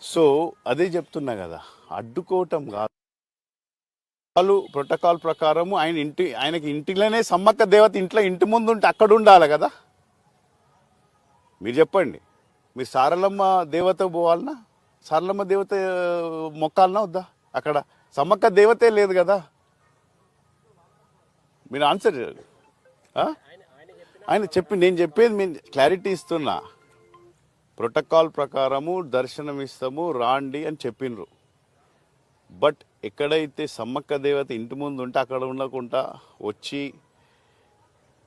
So అదే చెప్తున్నా కదా, అడ్డుకోవటం కాదు. వాళ్ళు ప్రోటోకాల్ ప్రకారము ఆయనకి ఇంటిలోనే సమ్మక్క దేవత ఇంటి ముందు ఉంటే అక్కడ ఉండాలి కదా. మీరు చెప్పండి, మీరు సారలమ్మ దేవత పోవాలన్నా, సారలమ్మ దేవత మొక్కాలన్నా వద్దా? అక్కడ సమ్మక్క దేవతే లేదు కదా. మీరు ఆన్సర్ ఆయన నేను చెప్పేది మీరు క్లారిటీ ఇస్తున్నా. ప్రోటోకాల్ ప్రకారము దర్శనం ఇస్తాము రాండి అని చెప్పిండ్రు. బట్ ఎక్కడైతే సమ్మక్క దేవత ఇంటి ముందు ఉంటే అక్కడ ఉండకుండా వచ్చి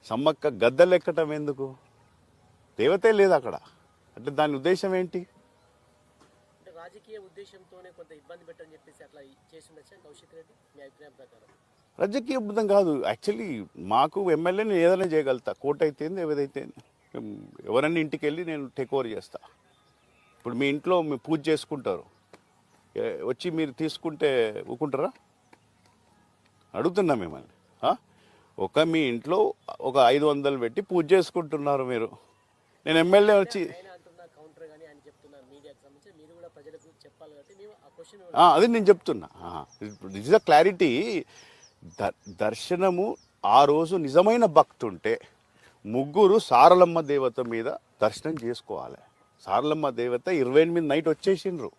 సమ్మక్క గద్దెలు ఎక్కటం ఎందుకు? దేవతే లేదు అక్కడ అంటే దాని ఉద్దేశం ఏంటి? రాజకీయ ఉద్దేశంతోనే కొంత ఇబ్బంది పెట్టని చెప్పేసి అట్లా చేసిండొచ్చా కౌశిక్ రెడ్డి మీ అభిప్రాయం ప్రకారం? రాజకీయ ఉద్దేశం కాదు. యాక్చువల్లీ మాకు ఎమ్మెల్యేని ఏదైనా చేయగలుగుతా. కోర్టు అయితే ఏదైతే ఎవరన్నా ఇంటికి వెళ్ళి నేను టేక్ ఓవర్ చేస్తా. ఇప్పుడు మీ ఇంట్లో మీ పూజ చేసుకుంటారు, వచ్చి మీరు తీసుకుంటే ఊకుంటారా? అడుగుతున్నా మిమ్మల్ని. మీ ఇంట్లో ఒక 500 పెట్టి పూజ చేసుకుంటున్నారు మీరు, నేను ఎమ్మెల్యే వచ్చి అది నేను చెప్తున్నా. This is a clarity. దర్శనము ఆ రోజు నిజమైన భక్తుంటే ముగ్గురు సారలమ్మ దేవత మీద దర్శనం చేసుకోవాలి. సారలమ్మ దేవత 28 నైట్ వచ్చేసిండ్రు.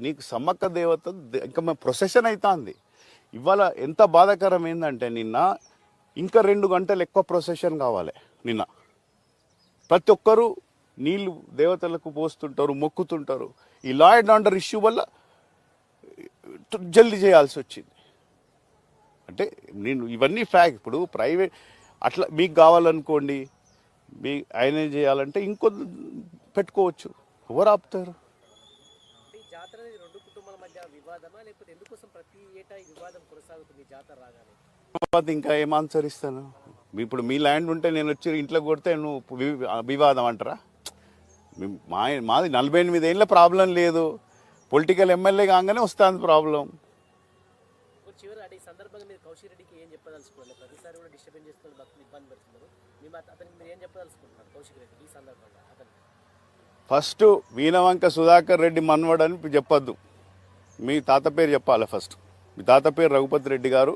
నీకు సమ్మక్క దేవత ఇంకా ప్రొసెషన్ అవుతుంది. ఇవాళ ఎంత బాధాకరం ఏంటంటే నిన్న ఇంకా 2 గంటలు ఎక్కువ ప్రొసెషన్ కావాలి. నిన్న ప్రతి ఒక్కరూ నీళ్లు దేవతలకు పోస్తుంటారు, మొక్కుతుంటారు. ఈ లా అండ్ ఆర్డర్ ఇష్యూ వల్ల జల్దీ చేయాల్సి వచ్చింది. అంటే నేను ఇవన్నీ ఫ్యాక్ట్. ఇప్పుడు ప్రైవేట్ అట్లా మీకు కావాలనుకోండి, ఆయన చేయాలంటే ఇంకో పెట్టుకోవచ్చు. ఎవరు ఆపుతారు? ఇంకా ఏం ఆన్సర్ ఇస్తాను? ఇప్పుడు మీ ల్యాండ్ ఉంటే నేను వచ్చి ఇంట్లో కొడితే నువ్వు వివాదం అంటారా? మాది 48 ఏళ్ళ ప్రాబ్లం లేదు. పొలిటికల్ ఎమ్మెల్యే కాగానే వస్తుంది ప్రాబ్లం. ఫస్ట్ వీణవంక సుధాకర్ రెడ్డి మనవడని చెప్పొద్దు, మీ తాత పేరు చెప్పాలి. ఫస్ట్ మీ తాత పేరు రఘుపతి రెడ్డి గారు,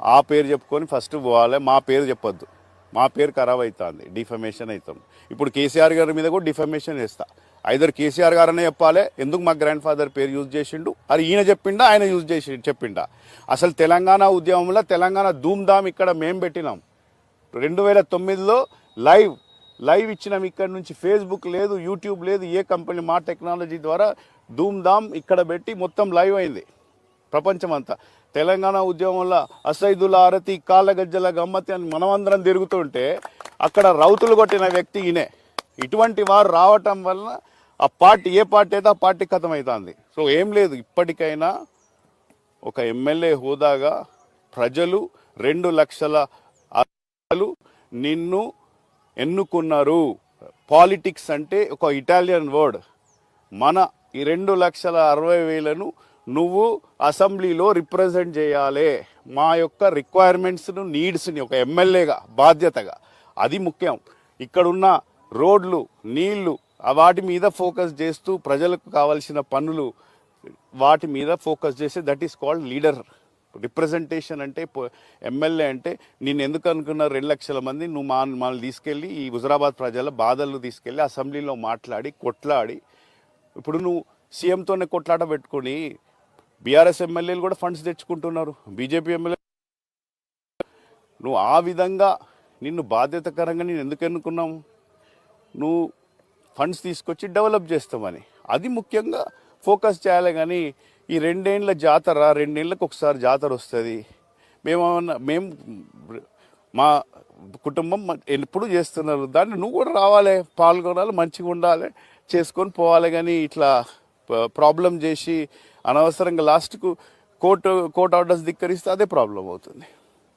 ఆ పేరు చెప్పుకొని ఫస్ట్ పోవాలి. మా పేరు చెప్పొద్దు, మా పేరు ఖరాబ్ అవుతుంది, డిఫమేషన్ అవుతాం. ఇప్పుడు కేసీఆర్ గారి మీద కూడా డిఫమేషన్ వేస్తా. ఐదర్ కేసీఆర్ గారనే చెప్పాలి, ఎందుకు మా గ్రాండ్ ఫాదర్ పేరు యూజ్ చేసిండు, అది ఈయన చెప్పిండా ఆయన యూజ్ చేసి చెప్పిండా. అసలు తెలంగాణ ఉద్యమంలో తెలంగాణ ధూమ్ధామ్ ఇక్కడ మేము పెట్టినాం. 2009లో లైవ్ ఇచ్చినాం. ఇక్కడ నుంచి ఫేస్బుక్ లేదు, యూట్యూబ్ లేదు, ఏ కంపెనీ మా టెక్నాలజీ ద్వారా ధూమ్ధామ్ ఇక్కడ పెట్టి మొత్తం లైవ్ అయింది ప్రపంచమంతా. తెలంగాణ ఉద్యమంలో అసైదుల ఆరతి, కాళ్ళ గజ్జల గమ్మతి అని మనమందరం తిరుగుతుంటే అక్కడ రౌతులు కొట్టిన వ్యక్తి ఈయనే. ఇటువంటి వారు రావటం వల్ల ఆ పార్టీ ఏ పార్టీ అయితే ఆ పార్టీ ఖతం అవుతుంది. సో ఏం లేదు, ఇప్పటికైనా ఒక ఎమ్మెల్యే హోదాగా ప్రజలు 2 లక్షల నిన్ను ఎన్నుకున్నారు. పాలిటిక్స్ అంటే ఒక ఇటాలియన్ వర్డ్. మన ఈ 2,60,000 నువ్వు అసెంబ్లీలో రిప్రజెంట్ చేయాలి. మా యొక్క రిక్వైర్మెంట్స్ను, నీడ్స్ని ఒక ఎమ్మెల్యేగా బాధ్యతగా, అది ముఖ్యం. ఇక్కడున్న రోడ్లు, నీళ్లు వాటి మీద ఫోకస్ చేస్తూ ప్రజలకు కావాల్సిన పనులు వాటి మీద ఫోకస్ చేస్తే that is called leader. Representation అంటే ఎమ్మెల్యే అంటే నేను ఎందుకు అనుకున్నారు 2 లక్షల మంది నువ్వు మనల్ని తీసుకెళ్ళి ఈ హుజరాబాద్ ప్రజల బాధలు తీసుకెళ్ళి అసెంబ్లీలో మాట్లాడి కొట్లాడి, ఇప్పుడు నువ్వు సీఎంతోనే కొట్లాట పెట్టుకొని బీఆర్ఎస్ ఎమ్మెల్యేలు కూడా ఫండ్స్ తెచ్చుకుంటున్నారు, బీజేపీ ఎమ్మెల్యే. నువ్వు ఆ విధంగా నిన్ను బాధ్యతకరంగా నేను ఎందుకు ఎన్నుకున్నాము? నువ్వు ఫండ్స్ తీసుకొచ్చి డెవలప్ చేస్తామని, అది ముఖ్యంగా ఫోకస్ చేయాలి. కానీ ఈ 2 ఏళ్ళ జాతర, 2 ఏళ్ళకి ఒకసారి జాతర వస్తుంది. మేము మా కుటుంబం ఎప్పుడు చేస్తున్నారు, దాన్ని నువ్వు కూడా రావాలి, పాల్గొనాలి, మంచిగా ఉండాలి, చేసుకొని పోవాలి. కానీ ఇట్లా ప్రాబ్లం చేసి అనవసరంగా లాస్ట్కు కోర్టు ఆర్డర్స్ ధిక్కరిస్తే అదే ప్రాబ్లం అవుతుంది.